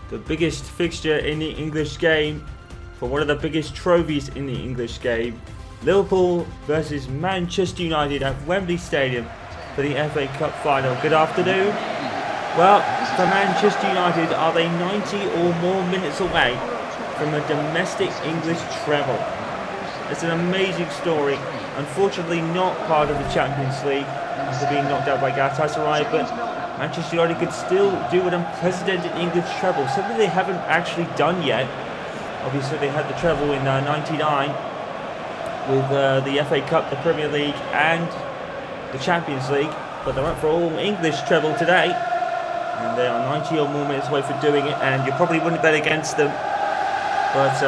the biggest fixture in the English game for one of the biggest trophies in the English game. Liverpool versus Manchester United at Wembley Stadium for the FA Cup final. Good afternoon. Well, for Manchester United, are they 90 or more minutes away from a domestic English treble? It's an amazing story. Unfortunately not part of the Champions League after being knocked out by Galatasaray, but Manchester United could still do an unprecedented English treble, something they haven't actually done yet. Obviously they had the treble in '99 with the FA Cup, the Premier League and the Champions League, but they went for all English treble today, and they are 90 or more minutes away from doing it, and you probably wouldn't bet against them. But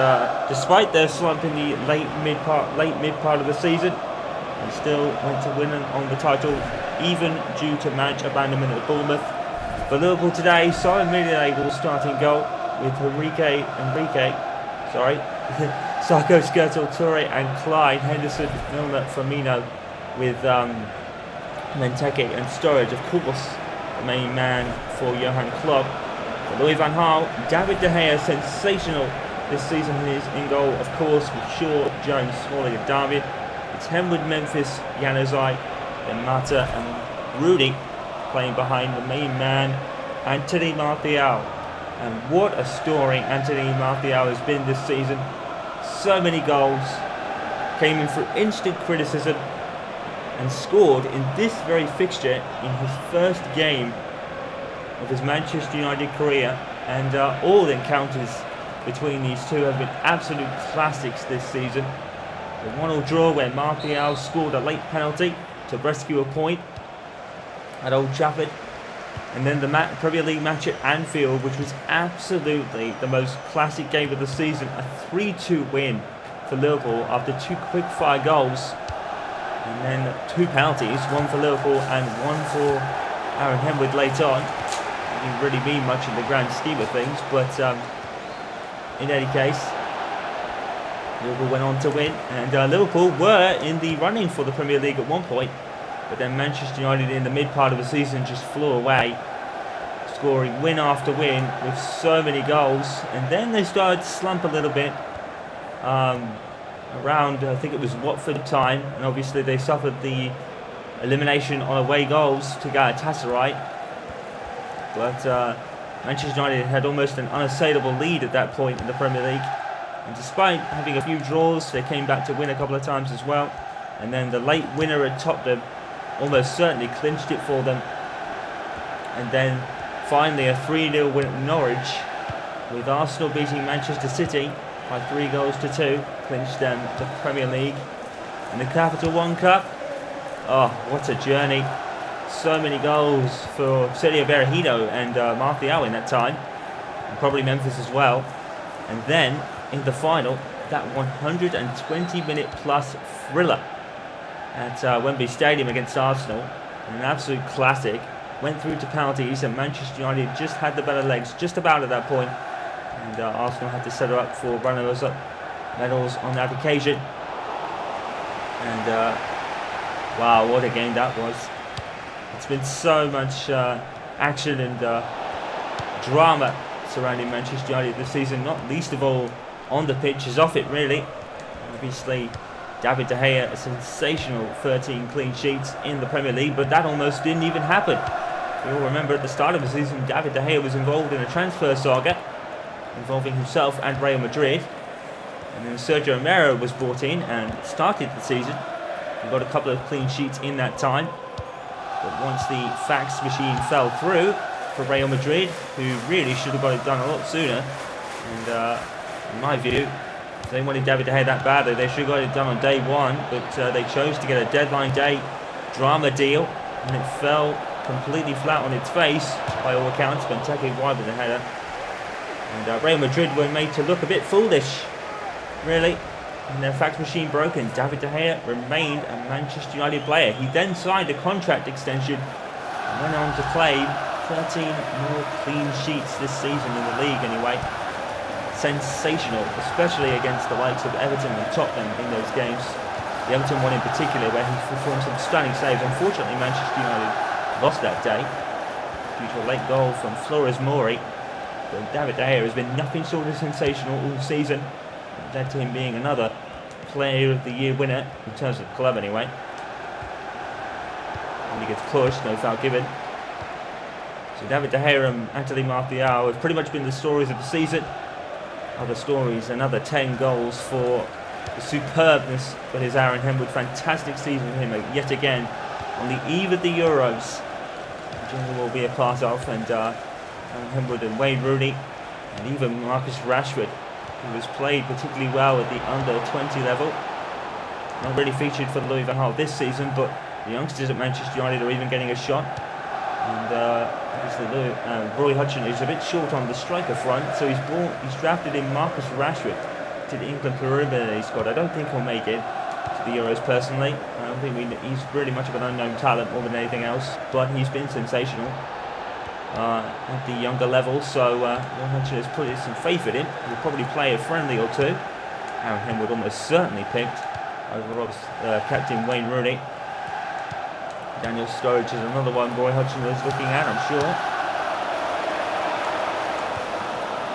despite their slump in the late mid part of the season, they still went to win on the title, even due to match abandonment at Bournemouth. For Liverpool today, Simon Mignolet will starting goal with Sarko, Skrtel, Toure and Clyde, Henderson, Milner, Firmino, with Benteke and Sturridge, of course, the main man for Johan Klopp. For Louis van Gaal, David De Gea, sensational this season. He is in goal, of course, with Shaw, Jones, Smalling and David. It's Henwood, Memphis, Januzaj, then Mata and Rudy playing behind the main man, Anthony Martial. And what a story Anthony Martial has been this season. So many goals, came in for instant criticism and scored in this very fixture in his first game of his Manchester United career. And all the encounters between these two have been absolute classics this season. The 1-1 draw where Martial scored a late penalty to rescue a point at Old Trafford, and then the Premier League match at Anfield, which was absolutely the most classic game of the season, a 3-2 win for Liverpool after two quick-fire goals, and then two penalties, one for Liverpool and one for Aaron Henwood late on. It didn't really mean much in the grand scheme of things, but in any case, Liverpool went on to win, and Liverpool were in the running for the Premier League at one point, but then Manchester United in the mid part of the season just flew away, scoring win after win with so many goals. And then they started to slump a little bit around, I think it was Watford time, and obviously they suffered the elimination on away goals to Galatasaray. But Manchester United had almost an unassailable lead at that point in the Premier League, and despite having a few draws, they came back to win a couple of times as well. And then the late winner at Tottenham almost certainly clinched it for them. And then finally a 3-0 win at Norwich, with Arsenal beating Manchester City by 3-2, clinched them the Premier League. And the Capital One Cup, oh, what a journey. So many goals for Sergio Berahino and Martial in that time, and probably Memphis as well. And then in the final, that 120-minute plus thriller at Wembley Stadium against Arsenal, an absolute classic. Went through to penalties, and Manchester United just had the better legs just about at that point, and Arsenal had to set her up for runners-up medals on that occasion. And wow, what a game that was. It's been so much action and drama surrounding Manchester United this season, not least of all on the pitch, is off it really. Obviously David De Gea, a sensational 13 clean sheets in the Premier League, but that almost didn't even happen. We all remember at the start of the season, David De Gea was involved in a transfer saga involving himself and Real Madrid, and then Sergio Romero was brought in and started the season. He got a couple of clean sheets in that time, but once the fax machine fell through for Real Madrid, who really should have got it done a lot sooner, and in my view, if they wanted David De Gea that badly, they should have got it done on day one, but they chose to get a deadline day drama deal, and it fell completely flat on its face by all accounts. Benteke wide with the header, and Real Madrid were made to look a bit foolish, really, and their fax machine broke, and David De Gea remained a Manchester United player. He then signed a contract extension and went on to claim 13 more clean sheets this season in the league anyway. Sensational, especially against the likes of Everton and Tottenham in those games. The Everton one in particular, where he performed some stunning saves. Unfortunately, Manchester United lost that day due to a late goal from Flores Mori. But David De Gea has been nothing short of sensational all season. It led to him being another Player of the Year winner, in terms of the club anyway. And he gets pushed, no foul given. So David De Gea and Anthony Martial have pretty much been the stories of the season. Other stories, another 10 goals for the superbness that is Aaron Henwood. Fantastic season for him yet again on the eve of the Euros, which he will be a part of. And Aaron Henwood and Wayne Rooney and even Marcus Rashford, who has played particularly well at the under-20 level. Not really featured for the Louis van Gaal this season, but the youngsters at Manchester United are even getting a shot. And obviously Roy Hodgson is a bit short on the striker front, so he's drafted in Marcus Rashford to the England preliminary squad. I don't think he'll make it to the Euros personally. I don't think he's really much of an unknown talent more than anything else, but he's been sensational at the younger level, so Roy Hodgson has put some faith in him. He'll probably play a friendly or two. Aaron Henwood almost certainly picked over captain Wayne Rooney. Daniel Sturridge is another one Roy Hodgson is looking at, I'm sure.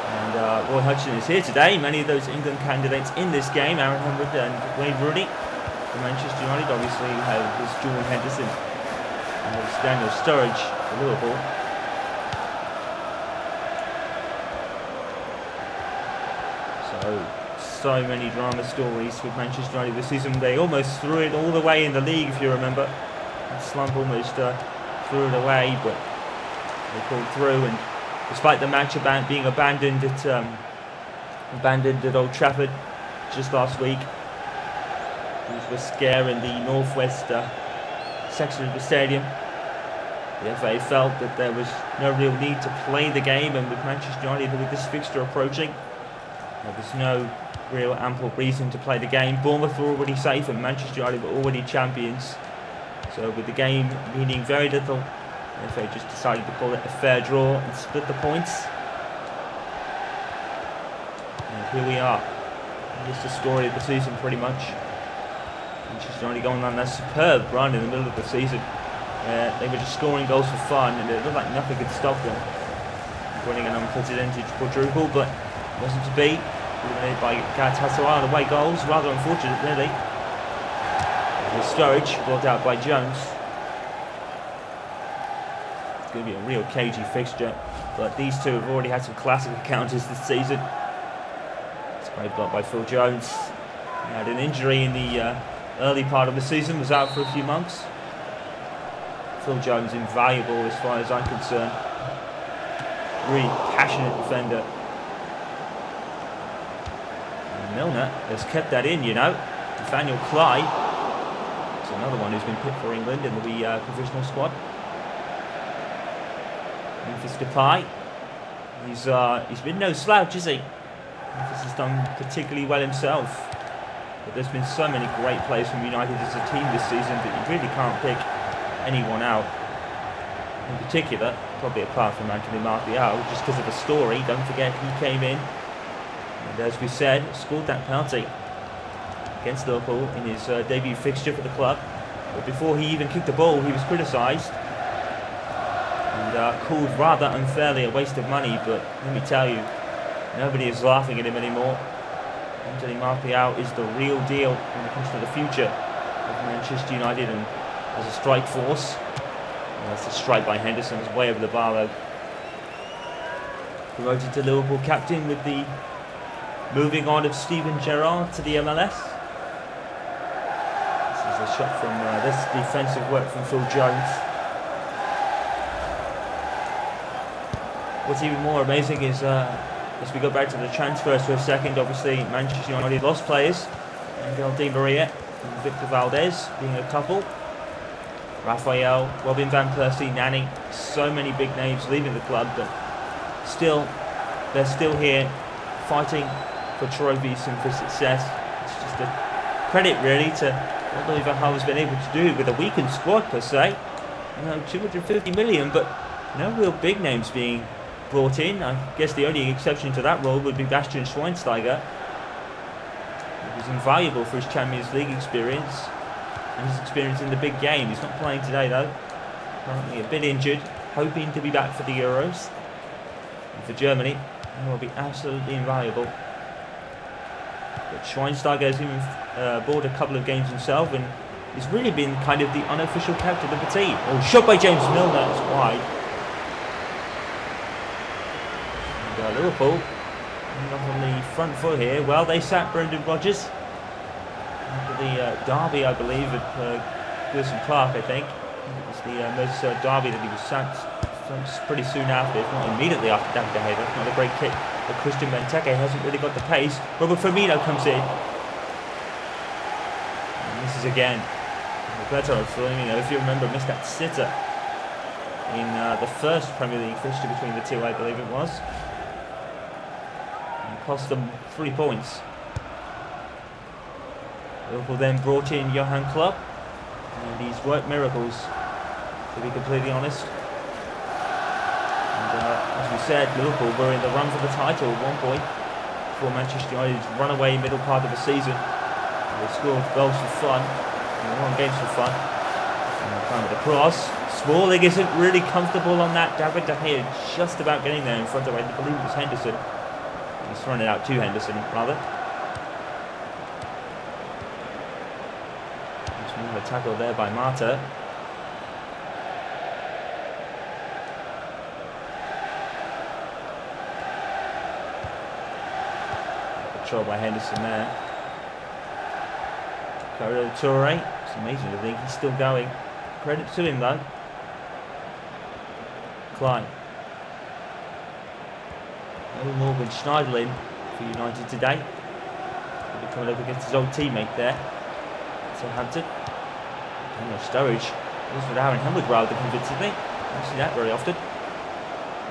And Roy Hodgson is here today. Many of those England candidates in this game, Aaron Henwood and Wayne Rooney for Manchester United, obviously there's Jordan Henderson and there's Daniel Sturridge for Liverpool. So many drama stories with Manchester United this season. They almost threw it all the way in the league, if you remember. Slump almost threw it away, but they pulled through. And despite the match being abandoned at Old Trafford just last week, it was a scare in the northwest section of the stadium. The FA felt that there was no real need to play the game, and with Manchester United with this fixture approaching, there was no real ample reason to play the game. Bournemouth were already safe and Manchester United were already champions. So with the game meaning very little, the FA just decided to call it a fair draw and split the points. And here we are. This is the story of the season pretty much. Manchester United going on that superb run in the middle of the season. They were just scoring goals for fun and it looked like nothing could stop them. Winning an unprecedented quadruple, but it wasn't to be. Eliminated by Galatasaray on away goals, rather unfortunate really. With Sturridge brought out by Jones. It's going to be a real cagey fixture, but these two have already had some classic encounters this season. It's a great block by Phil Jones. He had an injury in the early part of the season, was out for a few months. Phil Jones invaluable as far as I'm concerned. Really passionate defender. Milner has kept that in, you know. Nathaniel Clyde is another one who's been picked for England in the provisional squad. Memphis Depay, he's been no slouch, is he? Memphis has done particularly well himself, but there's been so many great players from United as a team this season that you really can't pick anyone out. In particular, probably apart from Anthony Martial, just because of the story. Don't forget he came in and, as we said, scored that penalty against Liverpool in his debut fixture for the club. But before he even kicked the ball, he was criticised and called rather unfairly a waste of money. But let me tell you, nobody is laughing at him anymore. Anthony Martial is the real deal when it comes to the future of Manchester United and as a strike force. That's a strike by Henderson, it's way over the bar though. Promoted to Liverpool captain with the moving on of Steven Gerrard to the MLS. This is a shot from this defensive work from Phil Jones. What's even more amazing is, as we go back to the transfers for a second, obviously Manchester United lost players. Angel Di Maria and Victor Valdez being a couple. Raphael, Robin van Persie, Nani, so many big names leaving the club, but still, they're still here fighting for trophies and for success. It's just a credit really to what Louis van Gaal has been able to do with a weakened squad per se. You know, 250 million, but no real big names being brought in. I guess the only exception to that rule would be Bastian Schweinsteiger. He was invaluable for his Champions League experience and his experience in the big game. He's not playing today though. Currently a bit injured, hoping to be back for the Euros. for Germany. It will be absolutely invaluable. But Schweinsteiger has even bought a couple of games himself, and he's really been kind of the unofficial captain of the team. Oh, shot by James Milner, it's wide. And Liverpool not on the front foot here. Well, they sacked Brendan Rodgers after the derby, I believe, at Goodison Park, I think. It was the most derby that he was sacked pretty soon after, if not immediately after David De Gea. That's not a great kick, but Christian Benteke hasn't really got the pace. Robert Firmino comes in. And this is again Roberto Firmino, if you remember, missed that sitter in the first Premier League fixture between the two, I believe it was. And cost them 3 points. Liverpool then brought in Johan Klopp, and he's worked miracles, to be completely honest. And as we said, Liverpool were in the run for the title at one point before Manchester United's runaway middle part of the season. They scored goals for fun, and they won games for fun. And kind of the cross. Smalling isn't really comfortable on that. David De Gea just about getting there in front of, I believe it was Henderson. He's thrown it out to Henderson, rather. A tackle there by Mata. Control by Henderson there. Corridor Toure. It's amazing to think he's still going. Credit to him though. Klein. Morgan Schneiderlin for United today. He'll be coming up against his old teammate there. Southampton. Daniel Sturridge was with Aaron Henwood rather convincingly. Don't see that very often.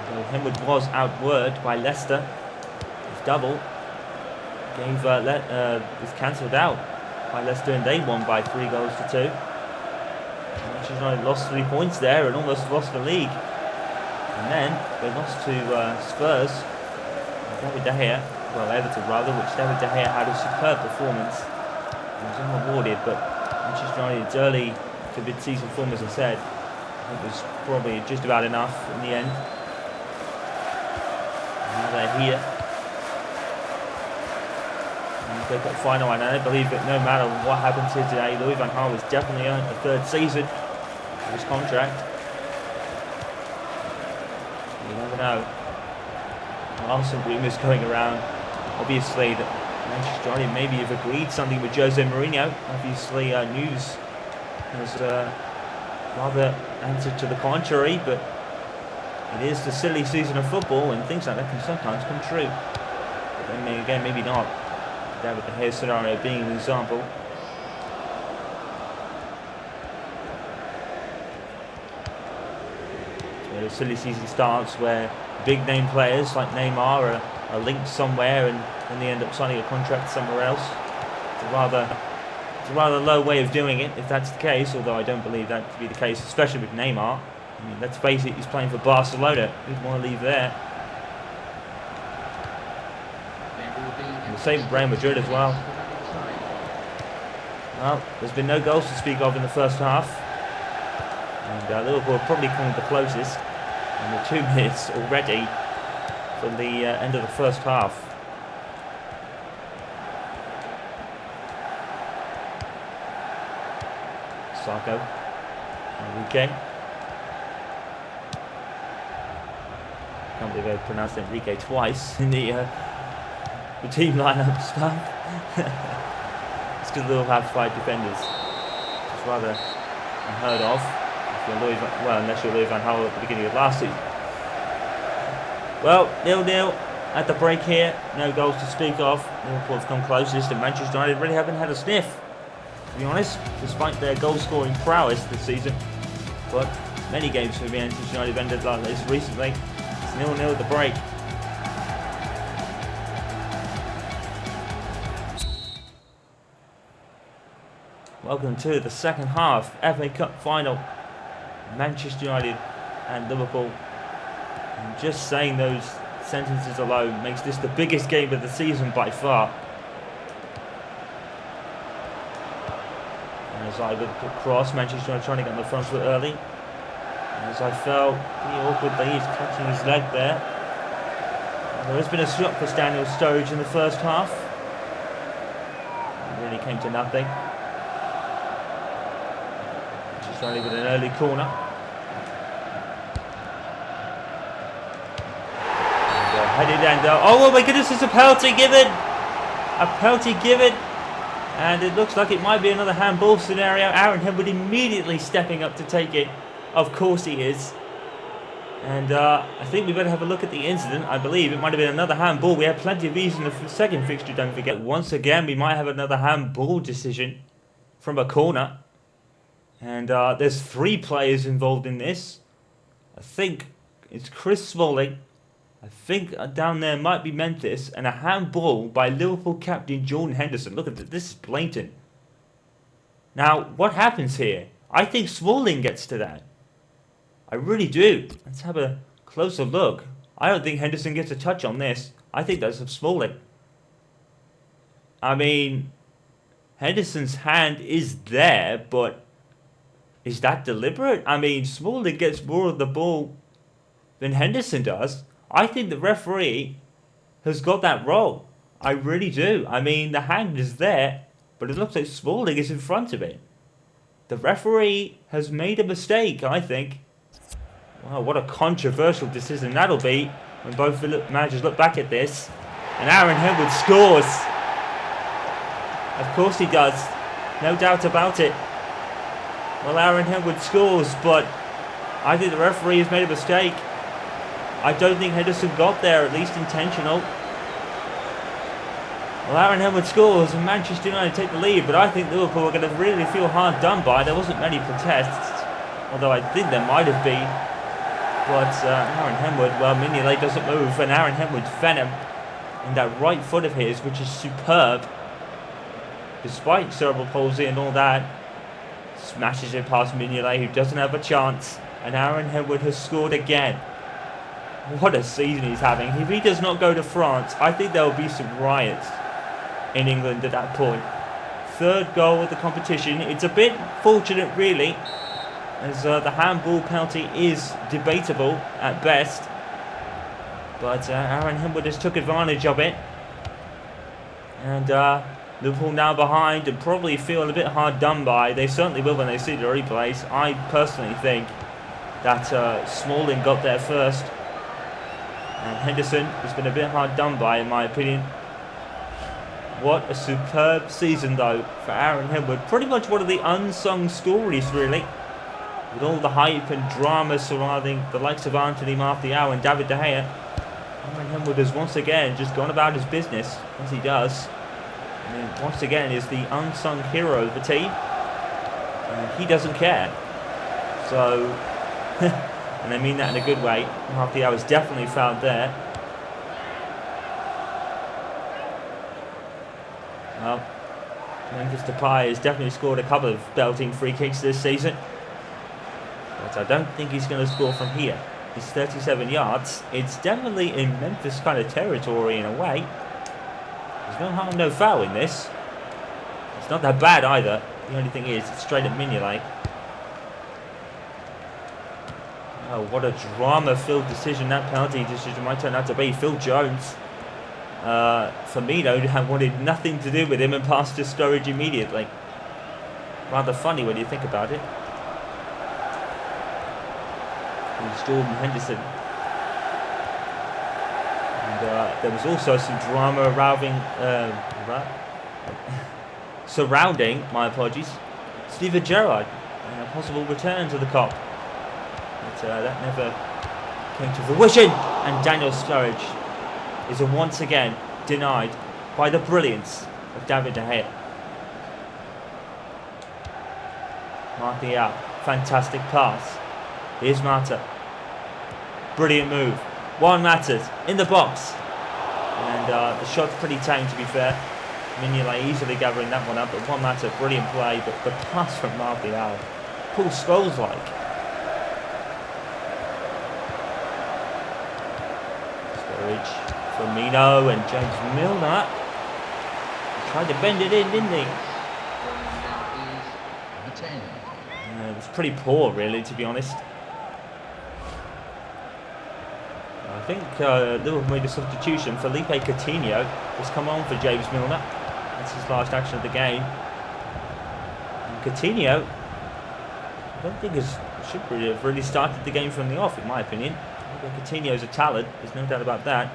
Although Henwood was outworded by Leicester. His double was cancelled out by Leicester, and they won by 3 goals to 2. Manchester United lost 3 points there and almost lost the league. And then they lost to Spurs. David De Gea, well, Everton rather, which David De Gea had a superb performance. He was unrewarded, but Manchester United's early to mid-season form, as I said, I think was probably just about enough in the end. And now they're here. And they've got final, and I believe that no matter what happens here today, Louis van Gaal has definitely earned the 3rd season of his contract. You never know. There are some rumours going around, obviously, that Manchester United maybe have agreed something with Jose Mourinho. Obviously, news has rather answered to the contrary, but it is the silly season of football, and things like that can sometimes come true. But then again, maybe not. David De Gea scenario being an example. So the silly season starts where big name players like Neymar are linked somewhere and then they end up signing a contract somewhere else. It's a rather low way of doing it, if that's the case, although I don't believe that to be the case, especially with Neymar. I mean, let's face it, he's playing for Barcelona. Who'd want to leave there? And the same with Real Madrid as well. Well, there's been no goals to speak of in the first half. And Liverpool have probably come the closest. And we're 2 minutes already from the end of the first half. Sarko. Enrique. Can't believe I pronounced Enrique twice in the team lineup stuff. It's because Liverpool have 5 defenders. It's rather unheard of. Unless you're Louis van Gaal at the beginning of last season. Well, 0-0 at the break here. No goals to speak of. Liverpool have come closest, and Manchester United really haven't had a sniff, to be honest, despite their goal-scoring prowess this season. But many games for Manchester United have ended like this recently. It's 0-0 at the break. Welcome to the second half FA Cup final. Manchester United and Liverpool. And just saying those sentences alone makes this the biggest game of the season by far. And as I look across, Manchester United trying to get on the front foot early. And as I fell pretty awkwardly, he's catching his leg there. There has been a shot for Daniel Sturridge in the first half. It really came to nothing. Just only with an early corner. Headed and oh my goodness, it's a penalty given! A penalty given! And it looks like it might be another handball scenario. Aaron Henwood immediately stepping up to take it. Of course he is. And I think we better have a look at the incident. I believe it might have been another handball. We had plenty of these in the second fixture, don't forget. Once again, we might have another handball decision from a corner. And there's 3 players involved in this. I think it's Chris Smalling. I think down there might be Memphis, and a handball by Liverpool captain Jordan Henderson. Look at this, this is blatant. Now, what happens here? I think Smalling gets to that. I really do. Let's have a closer look. I don't think Henderson gets a touch on this. I think that's Smalling. I mean, Henderson's hand is there, but is that deliberate? I mean, Smalling gets more of the ball than Henderson does. I think the referee has got that wrong. I really do. I mean, the hand is there, but it looks like Smalling is in front of it. The referee has made a mistake, I think. Wow, what a controversial decision that'll be when both managers look back at this. And Aaron Henwood scores. Of course he does. No doubt about it. Well, Aaron Henwood scores, but I think the referee has made a mistake. I don't think Henderson got there, at least intentional. Well, Aaron Henwood scores and Manchester United take the lead, but I think Liverpool are going to really feel hard done by. There wasn't many protests, although I think there might have been. But Aaron Henwood, well, Mignolet doesn't move, and Aaron Henwood's venom in that right foot of his, which is superb. Despite cerebral palsy and all that, smashes it past Mignolet, who doesn't have a chance, and Aaron Henwood has scored again. What a season he's having. If he does not go to France, I think there will be some riots in England at that point. 3rd goal of the competition. It's a bit fortunate, really, as the handball penalty is debatable at best. But Aaron Henwood just took advantage of it. And Liverpool now behind and probably feel a bit hard done by. They certainly will when they see the replays. I personally think that Smalling got there first. And Henderson has been a bit hard done by, in my opinion. What a superb season, though, for Aaron Henwood. Pretty much one of the unsung stories, really. With all the hype and drama surrounding the likes of Anthony Martial and David De Gea, Aaron Henwood has once again just gone about his business, as he does. I mean, once again, is the unsung hero of the team. And he doesn't care. So... and I mean that in a good way. Martial is definitely found there. Well, Memphis Depay has definitely scored a couple of belting free kicks this season. But I don't think he's going to score from here. He's 37 yards. It's definitely in Memphis kind of territory in a way. There's no harm, no foul in this. It's not that bad either. The only thing is, it's straight at Mignolet. Oh, what a drama-filled decision that penalty decision might turn out to be. Phil Jones, Firmino had wanted nothing to do with him and passed to Sturridge immediately. Rather funny when you think about it. It's Jordan Henderson. And there was also some drama surrounding, my apologies, Steven Gerrard and a possible return to the Kop. But that never came to fruition, and Daniel Sturridge is once again denied by the brilliance of David De Gea. Martial, fantastic pass. Here's Mata. Brilliant move. Juan Mata's in the box. And the shot's pretty tame, to be fair. Mignolet easily gathering that one up, but Juan Mata, brilliant play, but the pass from Martial. Paul Scholes-like. Firmino and James Milner tried to bend it in, didn't he? It was pretty poor, really, to be honest. think Liverpool made a substitution. Felipe Coutinho has come on for James Milner. That's his last action of the game. And Coutinho, I don't think should have really started the game from the off, in my opinion. Coutinho's a talent, there's no doubt about that.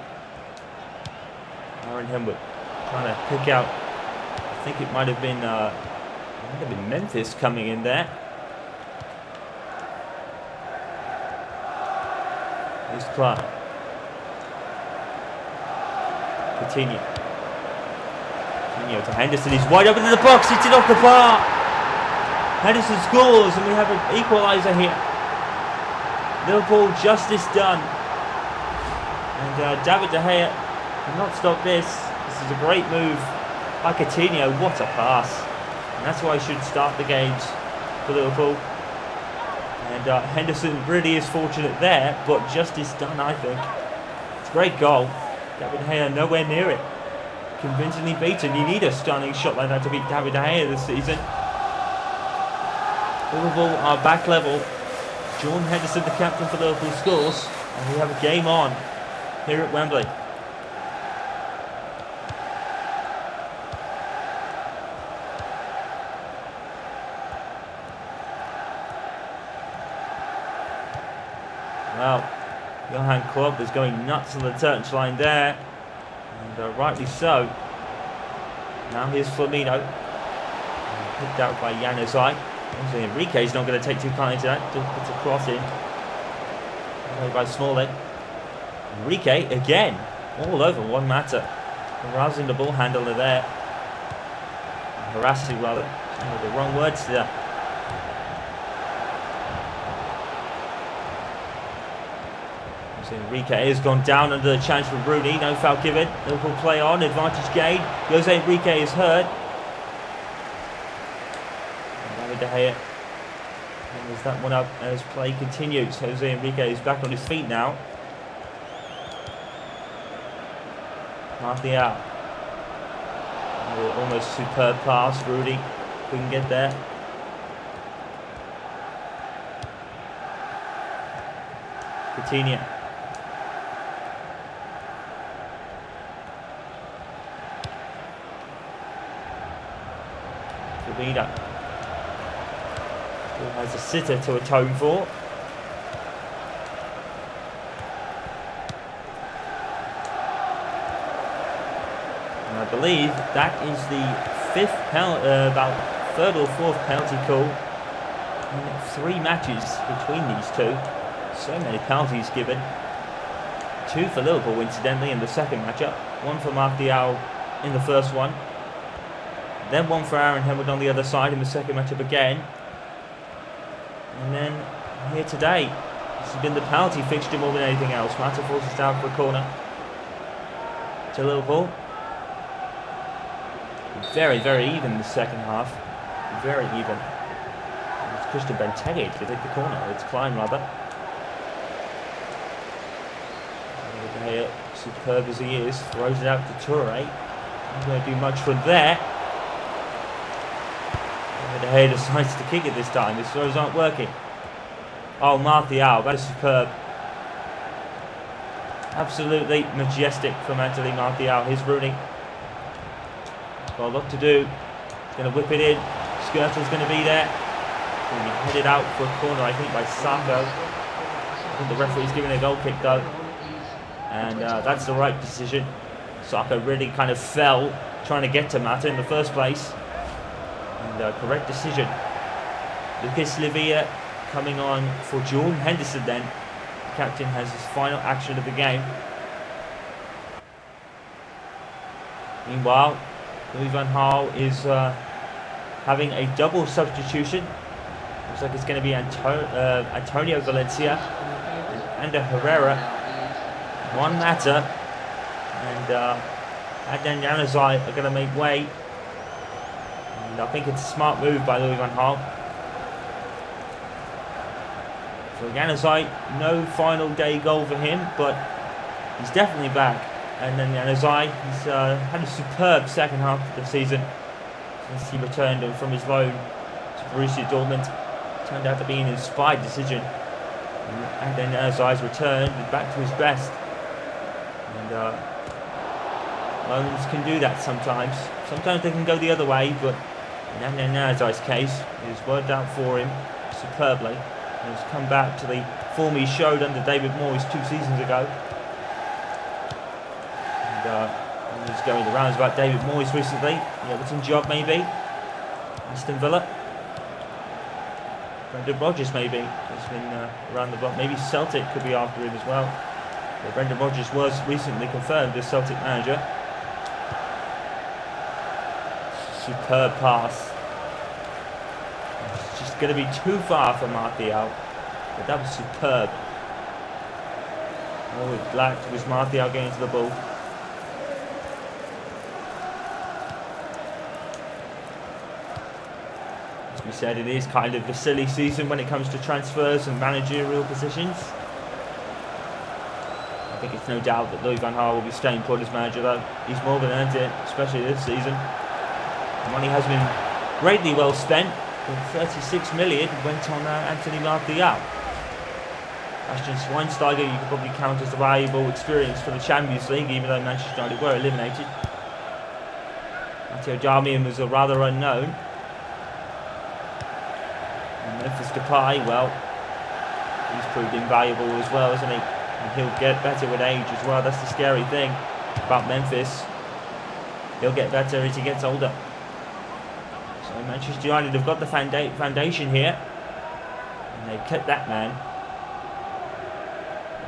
Aaron Henwood trying to pick out, I think it might have been Memphis coming in there. Here's Clark. Coutinho to Henderson, he's wide open in the box, hits it off the bar. Henderson scores and we have an equaliser here. Liverpool justice done. And David De Gea cannot stop this. This is a great move by Coutinho. What a pass. And that's why he should start the games for Liverpool. And Henderson really is fortunate there, but justice done, I think. It's a great goal. David De Gea nowhere near it. Convincingly beaten. You need a stunning shot like that to beat David De Gea this season. Liverpool are back level. Jordan Henderson, the captain for Liverpool, scores, and we have a game on here at Wembley. Well, Johan Klopp is going nuts on the touchline there, and rightly so. Now here's Firmino, picked out by Januzaj. Enrique's not going to take too kindly to that. Just puts a cross in. Played by Smalling. Enrique again, all over one matter. Harassing the ball handler there. Harassing rather. The wrong words there. So Enrique has gone down under the chance for Rooney. No foul given. Liverpool play on. Advantage gained. Jose Enrique is hurt. De Gea covers that one up as play continues. Jose Enrique is back on his feet now. Martial. Almost superb pass. Rudy, we can get there. Coutinho. Firmino. Has a sitter to atone for. And I believe that is the fifth about third or fourth penalty call in 3 matches between these two. So many penalties given. 2 for Liverpool, incidentally, in the second matchup. 1 for Martial in the first one. Then 1 for Aaron Henwood on the other side in the second matchup again. And then here today, this has been the penalty fixture more than anything else. Mata forces down for a corner to Liverpool. Very, very even in the second half. Very even. It's Christian Benteke to take the corner. It's Klein rather. Here, superb as he is, throws it out to Toure. Not going to do much from there. De Gea decides to kick it this time. His throws aren't working. Oh, Martial, that is superb. Absolutely majestic from Anthony Martial. Here's Rooney. Got a lot to do. He's going to whip it in. Skirtle's going to be there. Going to be headed out for a corner, I think, by Sako. I think the referee's giving a goal kick, though. And that's the right decision. Sako really kind of fell trying to get to Mata in the first place. And correct decision. Lucas Lavia coming on for Jordan Henderson then. The captain has his final action of the game. Meanwhile, Louis van Gaal is having a double substitution. Looks like it's going to be Antonio Valencia and Ander Herrera. One Mata and Adnan Januzaj are going to make way. And I think it's a smart move by Louis van Gaal. So Januzaj, no final day goal for him, but he's definitely back. And then Januzaj, he's had a superb second half of the season since he returned from his loan to Borussia Dortmund. Turned out to be an inspired decision. And then Januzaj's returned back to his best. And loans can do that sometimes. Sometimes they can go the other way, but in Nazar's case, it has worked out for him superbly. And he's come back to the form he showed under David Moyes 2 seasons ago. And he was going the rounds about David Moyes recently. The Everton job maybe. Aston Villa. Brendan Rodgers maybe has been around the block. Maybe Celtic could be after him as well. But Brendan Rodgers was recently confirmed as Celtic manager. Superb pass. It's just going to be too far for Martial. But that was superb. Oh, it blacked. Was Martial going to the ball? As we said, it is kind of a silly season when it comes to transfers and managerial positions. I think it's no doubt that Louis van Gaal will be staying put as manager, though. He's more than earned it, especially this season. The money has been greatly well spent. 36 million went on Anthony Martial. Bastian Schweinsteiger you could probably count as a valuable experience for the Champions League, even though Manchester United were eliminated. Matteo Darmian was a rather unknown. And Memphis Depay, well, he's proved invaluable as well, isn't he? And he'll get better with age as well. That's the scary thing about Memphis. He'll get better as he gets older. So Manchester United have got the foundation here, and they've kept that man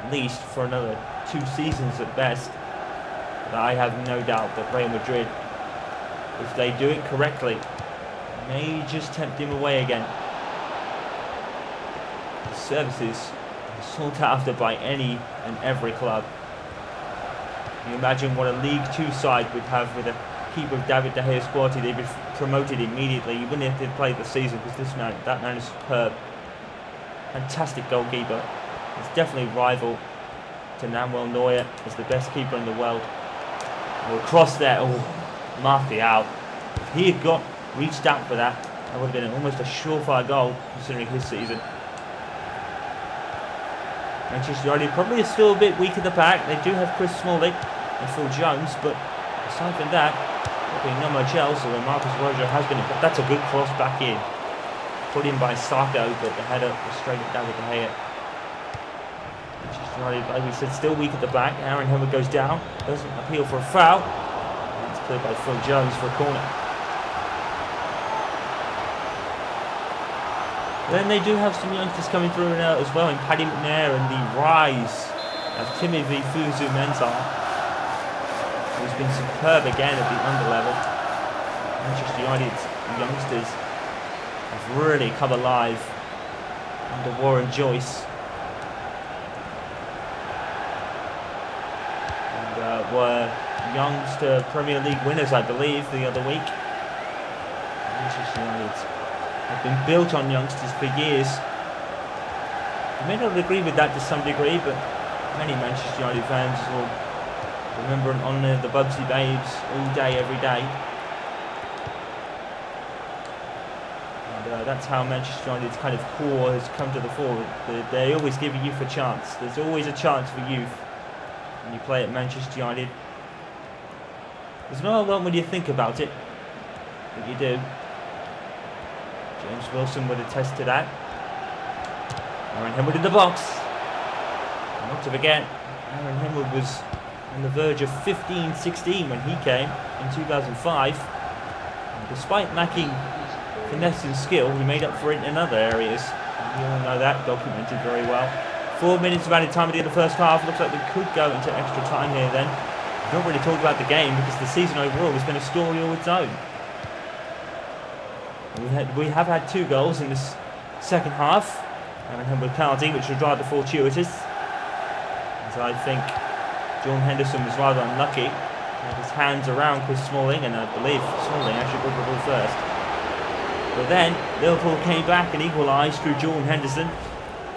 at least for another 2 seasons at best. But I have no doubt that Real Madrid, if they do it correctly, may just tempt him away again. His services are sought after by any and every club. Can you imagine what a League 2 side would have with a keeper of David De Gea's quality? They'd be promoted immediately. You wouldn't have to play the season because that man is superb. Fantastic goalkeeper. He's definitely rival to Manuel Neuer as the best keeper in the world. Or across there, Martial. If he had reached out for that, that would have been almost a surefire goal considering his season. Manchester United probably is still a bit weak at the back. They do have Chris Smalling and Phil Jones, but aside from that, probably not much else. Although Marcus Rojo has been, but that's a good cross back in. Put in by Sacco, but the header was straight at David De Gea. Manchester United, like we said, still weak at the back. Aaron Hill goes down, doesn't appeal for a foul. And it's cleared by Phil Jones for a corner. Then they do have some youngsters coming through now as well, in Paddy McNair and the rise of Timothy Fuzu Mensah, who's been superb again at the under level. Manchester United's youngsters have really come alive under Warren Joyce. And were youngster Premier League winners, I believe, the other week. Manchester United have been built on youngsters for years. You may not agree with that to some degree, but many Manchester United fans will remember and honour the Bubsy Babes all day, every day. And that's how Manchester United's kind of core has come to the fore. They always give youth a chance. There's always a chance for youth when you play at Manchester United. There's not a lot when you think about it, but you do. James Wilson would attest to that. Aaron Hemwood in the box. And not to forget, Aaron Hemwood was on the verge of 15-16 when he came in 2005. And despite lacking finesse and skill, he made up for it in other areas. And you all know that, documented very well. 4 minutes of added time at the end of the first half. Looks like we could go into extra time here then. We've not really talked about the game because the season overall has been a story all its own. We have had 2 goals in this second half. Aaron Hemwood penalty, which was rather fortuitous. As I think John Henderson was rather unlucky. He had his hands around Chris Smalling, and I believe Smalling actually got the ball first. But then Liverpool came back and equalised through Jordan Henderson.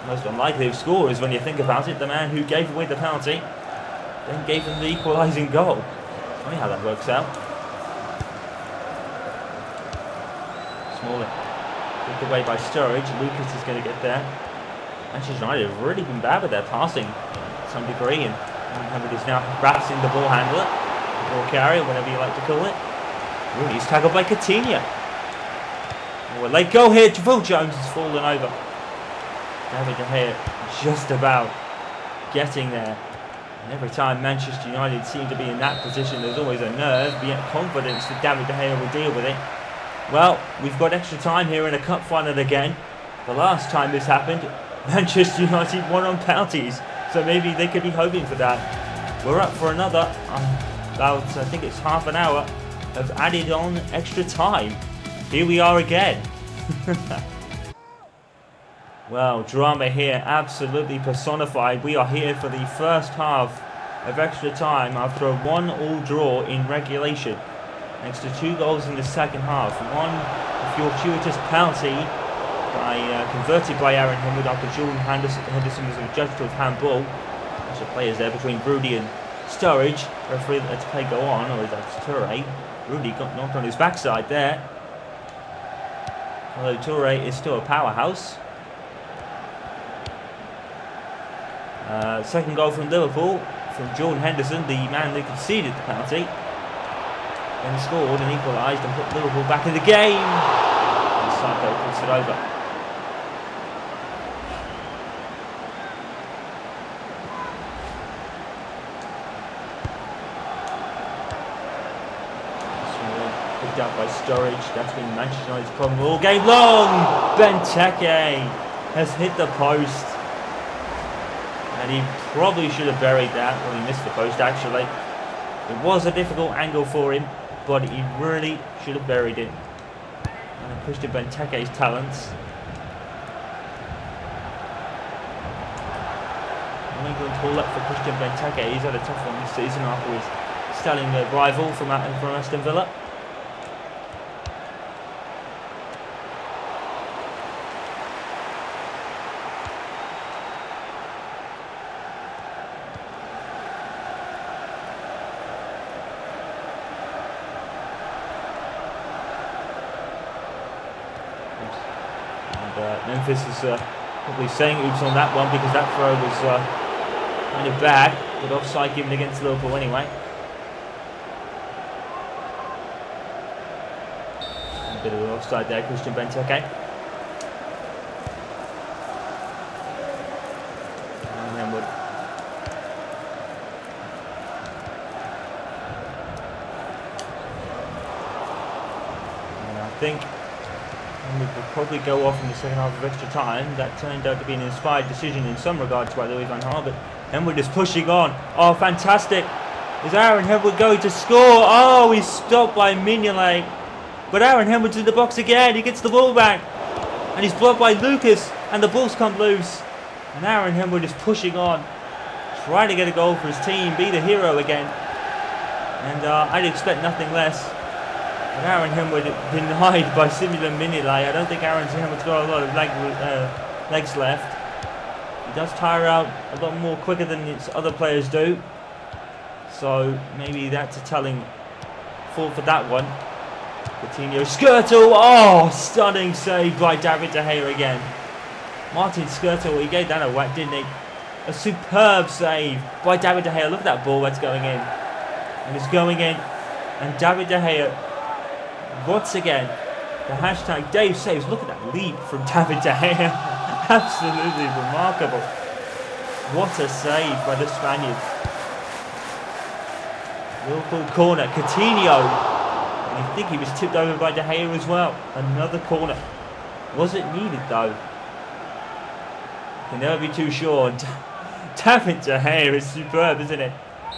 Most unlikely of scorers when you think about it. The man who gave away the penalty then gave them the equalising goal. Funny how that works out. Smalling kicked away by Sturridge. Lucas is going to get there. Manchester United have really been bad with their passing to some degree, and Mohamed is now harassing the ball handler, the ball carrier, whatever you like to call it. Rooney's tackled by Coutinho. Oh, a late goal here. Phil Jones has fallen over. David De Gea just about getting there. And every time Manchester United seem to be in that position, there's always a nerve, be it confidence that David De Gea will deal with it. Well, we've got extra time here in a cup final again. The last time this happened, Manchester United won on penalties, so maybe they could be hoping for that. We're up for another, about, I think it's half an hour, of added on extra time. Here we are again. Well, drama here, absolutely personified. We are here for the first half of extra time after a 1-1 draw in regulation. Next to 2 goals in the second half. One, a fortuitous penalty converted by Aaron Henwood after Jordan Henderson was adjudged to have handball. There's the players there between Rudy and Sturridge. Referee let the play go on, or that's Toure. Rudy got knocked on his backside there. Although Toure is still a powerhouse. Second goal from Liverpool, from Jordan Henderson, the man that conceded the penalty. Then scored and equalised and put Liverpool back in the game. And Psycho puts it over. Picked up by Sturridge. That's been Manchester United's problem all game long. Benteke has hit the post. And he probably should have buried that. Well, he missed the post actually. It was a difficult angle for him, but he really should have buried it. And Christian Benteke's talents. I'm going to call up for Christian Benteke. He's had a tough one this season after his stelling rival from Aston Villa. Memphis is probably saying oops on that one because that throw was kind of bad, but offside given against Liverpool anyway. A bit of an offside there, Christian Benteke. And I think we will probably go off in the second half of extra time. That turned out to be an inspired decision in some regards by Louis van Gaal, but Henwood is pushing on. Oh, fantastic. Is Aaron Henwood going to score? Oh, he's stopped by Mignolet. But Aaron Henwood's in the box again. He gets the ball back. And he's blocked by Lucas. And the ball's come loose. And Aaron Henwood is pushing on. Trying to get a goal for his team. Be the hero again. And I'd expect nothing less. But Aaron Henwood denied by Simulan Mignolet. I don't think Aaron Henwood's got a lot of legs left. He does tire out a lot more quicker than its other players do. So maybe that's a telling fault for that one. Coutinho, Skirtle. Oh, stunning save by David De Gea again. Martin Skirtle, he gave that a whack, didn't he? A superb save by David De Gea. Look at that ball that's going in. And it's going in. And David De Gea, once again, the hashtag Dave saves. Look at that leap from David De Gea. Absolutely remarkable. What a save by the Spaniard. Liverpool corner. Coutinho. And I think he was tipped over by De Gea as well. Another corner. Was it needed though? Can never be too sure. David De Gea is superb, isn't it?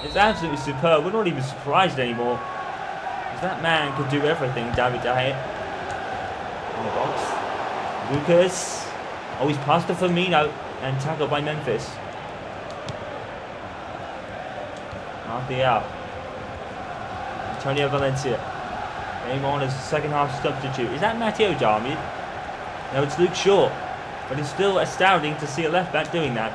It's absolutely superb. We're not even surprised anymore. That man could do everything, David De Gea. In the box. Lucas. Oh, he's passed to Firmino and tackled by Memphis. Martial. Antonio Valencia. Game on as a second half substitute. Is that Matteo Darmian? No, it's Luke Shaw. But it's still astounding to see a left back doing that.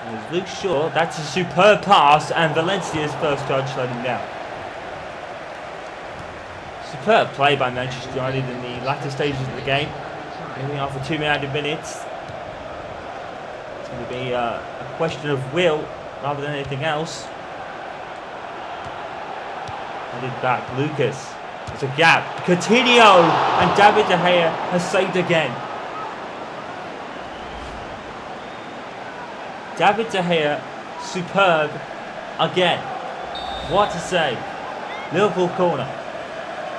There's Luke Shaw. That's a superb pass, and Valencia's first touch let him down. Superb play by Manchester United in the latter stages of the game. Moving on for 2 minutes. It's going to be a question of will rather than anything else. Headed back, Lucas. There's a gap. Coutinho and David De Gea has saved again. David De Gea, superb again. What a save. Liverpool corner.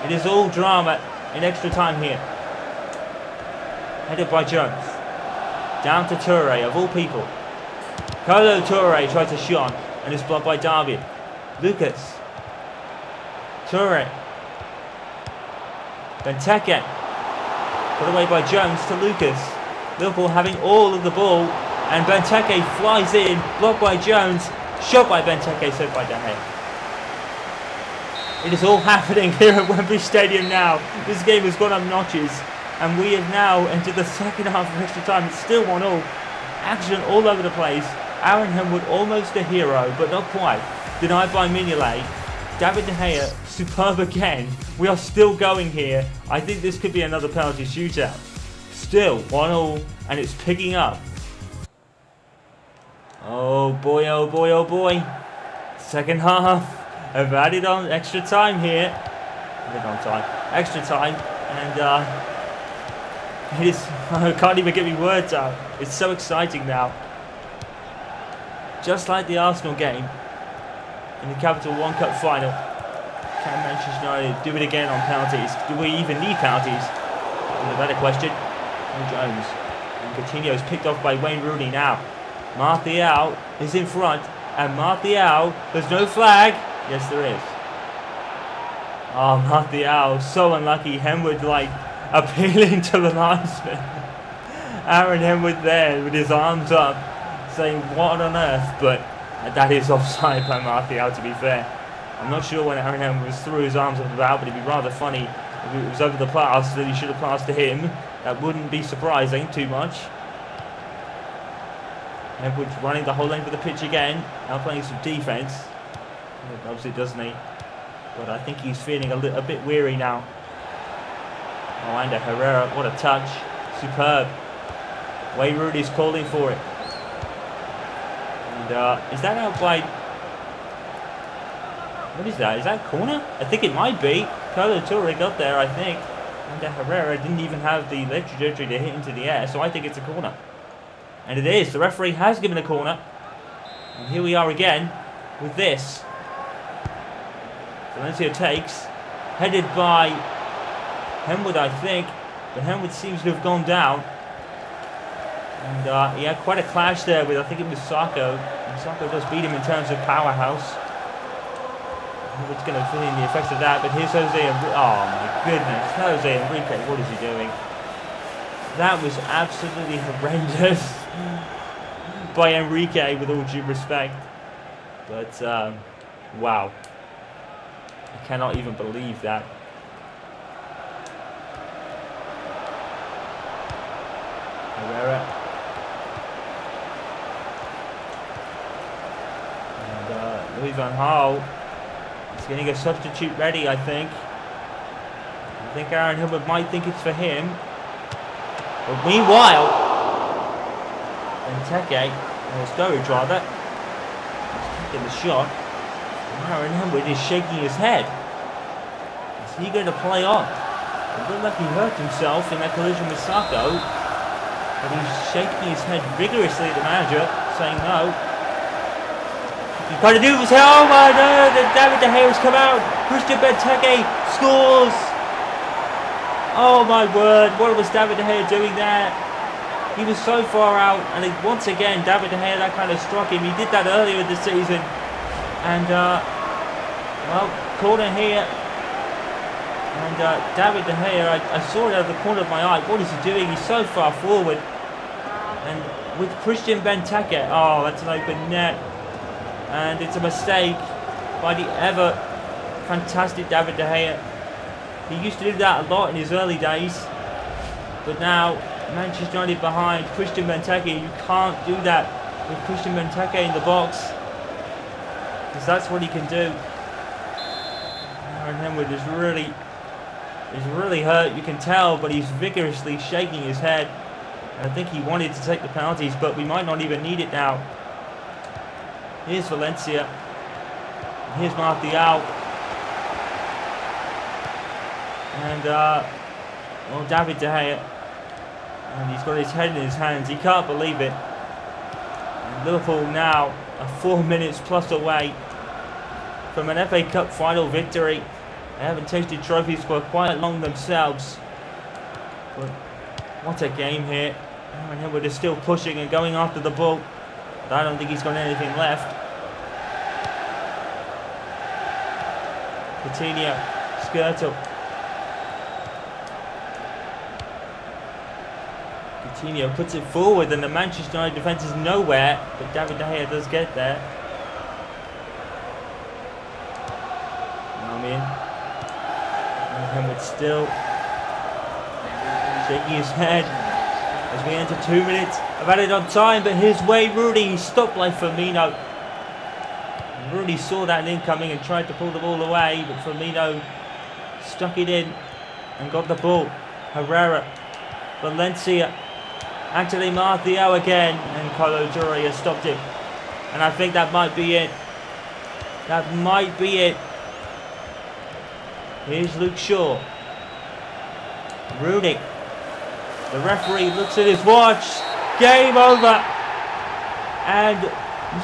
It is all drama in extra time here. Headed by Jones. Down to Toure, of all people. Kolo Toure tries a shot and is blocked by Darby. Lucas. Toure. Benteke. Put away by Jones to Lucas. Liverpool having all of the ball. And Benteke flies in. Blocked by Jones. Shot by Benteke, saved by De Gea. It is all happening here at Wembley Stadium now. This game has gone up notches. And we have now entered the second half of extra time. It's still 1-1. Action all over the place. Aaron Henwood almost a hero, but not quite. Denied by Mignolet. David De Gea, superb again. We are still going here. I think this could be another penalty shootout. Still 1-1, and it's picking up. Oh boy, oh boy, oh boy. Second half. I've added on extra time here. Extra time. And it is, I can't even get me words out. It's so exciting now. Just like the Arsenal game in the Capital One Cup final. Can Manchester United do it again on penalties? Do we even need penalties? That's a better question. Jones. And Coutinho is picked off by Wayne Rooney now. Martial is in front. And Martial, there's no flag. Yes, there is. Oh, Martial, so unlucky. Henwood like appealing to the linesman. Aaron Henwood there with his arms up, saying what on earth, but that is offside by Martial, to be fair. I'm not sure when Aaron Henwood threw his arms up about, but it'd be rather funny if it was over the pass that he should have passed to him. That wouldn't be surprising too much. Henwood's running the whole length of the pitch again, now playing some defence. He loves it, doesn't he? But I think he's feeling a bit weary now. Oh, and Herrera, what a touch. Superb. Wayne Rooney's calling for it. And is that out by... What is that? Is that corner? I think it might be. Kolo Toure got there, I think. And Herrera didn't even have the leg trajectory to hit into the air, so I think it's a corner. And it is. The referee has given a corner. And here we are again with this. Valencia takes. Headed by Henwood, I think. But Henwood seems to have gone down. And he had quite a clash there with, I think it was Sarko. And Sarko does beat him in terms of powerhouse. Henwood's going to feel in the effects of that. But here's Jose Enrique. Oh my goodness. Jose Enrique, what is he doing? That was absolutely horrendous by Enrique, with all due respect. But, wow. I cannot even believe that. Herrera. And Louis van Gaal is getting a substitute ready, I think. I think Aaron Henwood might think it's for him. But meanwhile, Benteke, or Sturridge rather, is taking the shot. And Aaron Henwood is shaking his head. Is he going to play on? It looked like he hurt himself in that collision with Sarko. But he's shaking his head vigorously at the manager, saying no. He's got to do this. Oh my no! David De Gea has come out. Christian Benteke scores. Oh my word, what was David De Gea doing there? He was so far out, and once again, David De Gea, that kind of struck him. He did that earlier in the season. And, well, corner here. And David De Gea, I saw it out of the corner of my eye. What is he doing? He's so far forward. And with Christian Benteke, oh, that's an open net. And it's a mistake by the ever fantastic David De Gea. He used to do that a lot in his early days. But now, Manchester United behind Christian Benteke. You can't do that with Christian Benteke in the box. Because that's what he can do. Aaron Henwood is really hurt, you can tell. But he's vigorously shaking his head. And I think he wanted to take the penalties. But we might not even need it now. Here's Valencia. Here's Martial. And, David De Gea. And he's got his head in his hands. He can't believe it. And Liverpool now are 4 minutes plus away from an FA Cup final victory. They haven't tasted trophies for quite long themselves. But what a game here. Aaron Hill is still pushing and going after the ball. But I don't think he's got anything left. Coutinho, Skirtle. Coutinho puts it forward and the Manchester United defence is nowhere. But David De Gea does get there. I'm in. Henwood still shaking his head as we enter 2 minutes of added on time, but here's Wayne Rooney. He's stopped by Firmino. Rooney saw that incoming and tried to pull the ball away, but Firmino stuck it in and got the ball. Herrera, Valencia, Anthony Martial again, and Kolo Toure has stopped him. And I think that might be it. That might be it. Here's Luke Shaw. Rooney. The referee looks at his watch. Game over. And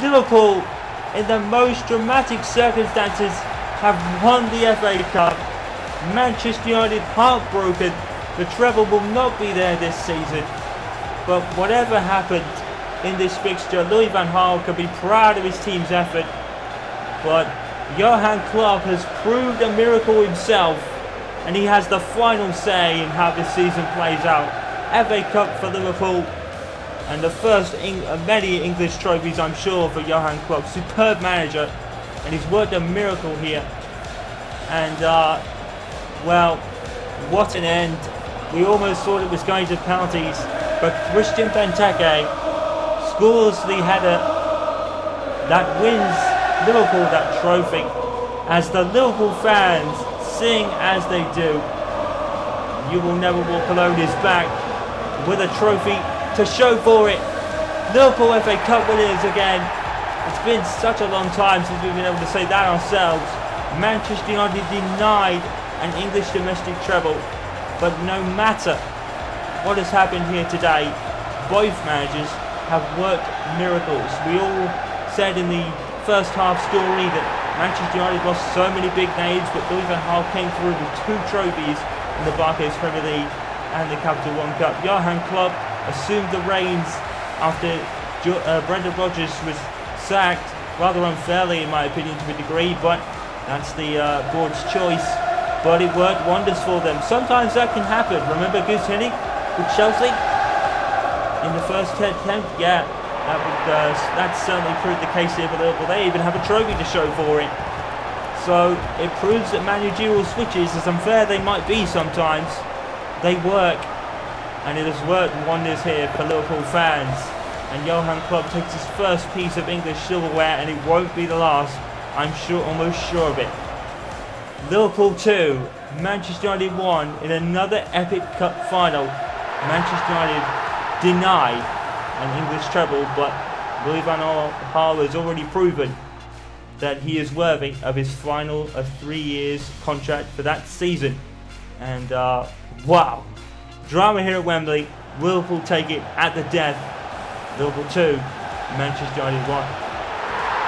Liverpool, in the most dramatic circumstances, have won the FA Cup. Manchester United heartbroken. The treble will not be there this season. But whatever happened in this fixture, Louis van Gaal can be proud of his team's effort. But Johan Klopp has proved a miracle himself, and he has the final say in how this season plays out. FA Cup for Liverpool, and the first of many English trophies, I'm sure, for Johan Klopp. Superb manager, and he's worked a miracle here. And, well, what an end. We almost thought it was going to penalties, but Christian Benteke scores the header that wins Liverpool that trophy, as the Liverpool fans sing as they do. You Will Never Walk Alone is back with a trophy to show for it. Liverpool FA Cup winners again. It's been such a long time since we've been able to say that ourselves. Manchester United denied an English domestic treble, but no matter what has happened here today, both managers have worked miracles. We all said in the first half story that Manchester United lost so many big names, but Louis van Gaal came through with 2 trophies in the Barclays Premier League and the Capital One Cup. Johan Klopp assumed the reins after Brendan Rodgers was sacked, rather unfairly in my opinion to a degree, but that's the board's choice. But it worked wonders for them. Sometimes that can happen. Remember Gus Hiddink with Chelsea in the first attempt? Yeah. That certainly proved the case here for Liverpool. They even have a trophy to show for it. So it proves that managerial switches, as unfair they might be sometimes, they work. And it has worked wonders here for Liverpool fans. And Johan Klopp takes his first piece of English silverware, and it won't be the last. I'm almost sure of it. Liverpool 2, Manchester United 1 in another epic cup final. Manchester United denied an English treble, but Louis van Gaal has already proven that he is worthy of his final of 3 years contract for that season. And wow, drama here at Wembley. Liverpool take it at the death. Liverpool 2, Manchester United 1.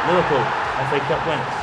Liverpool FA Cup winners.